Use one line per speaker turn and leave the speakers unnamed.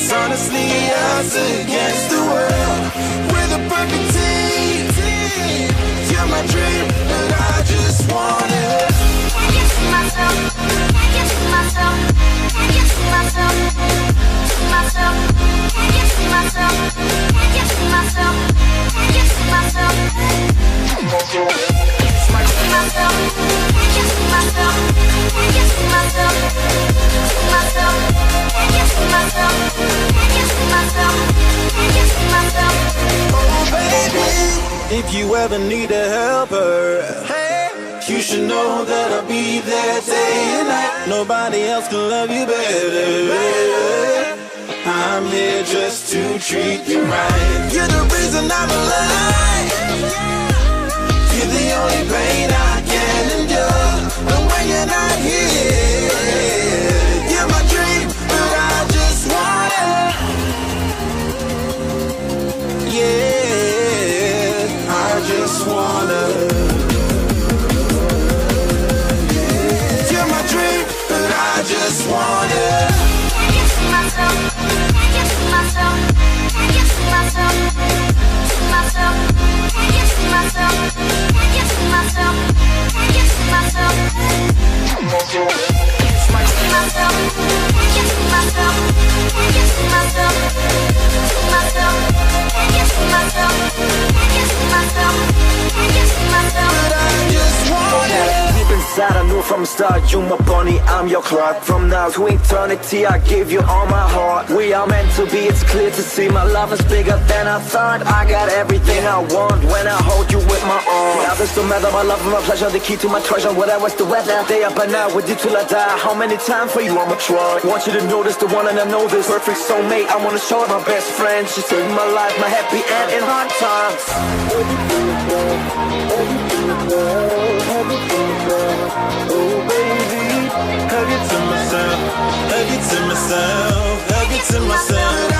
'Cause honestly, us against the world. We're the perfect team. You're my dream, but I just want it. Can't get to myself. Can't get to myself. Can't get to myself. To myself. Can't get to myself. Can't get to myself. Can't get to myself. To myself. Can't get to myself. Can't get to myself. Can't get to myself. To myself. Can't get to myself. Can't get to myself. Can't get to myself. Oh baby, if you ever need a helper, hey, you should know that I'll be there day and night. Nobody else can love you better. I'm here just to treat you right. You're the reason I'm alive. You're the only pain I can endure. And when you're not here, you're my dream, but I just want it. Yeah, I just wanna. You're my dream, but I just want it. Can't get to myself. Can't get to myself. Can't get to myself. To myself. Can't get to myself. Can't get to myself. Can't get to myself. To myself. Can't get to myself. Can't get to myself. To myself. Can't get to myself. Can't get to myself. Can't get to myself. But I just want it. Deep inside, I knew from the start, you my bunny, I'm your Clark. From now to eternity, I give you all my heart. We are meant to be, it's clear to see. My love is bigger than I thought. I got everything I want when I hold you with my arms. Now this don't matter, my love and my pleasure, the key to my treasure. Whatever's the weather, day up and out with you till I die. How many times for you I'ma try? Want you to notice the one and I know this. Perfect soulmate, I wanna show it my best friend. She saved my life, my happy end in hard times. Oh baby, hug it to myself, hug it to myself, hug it to myself.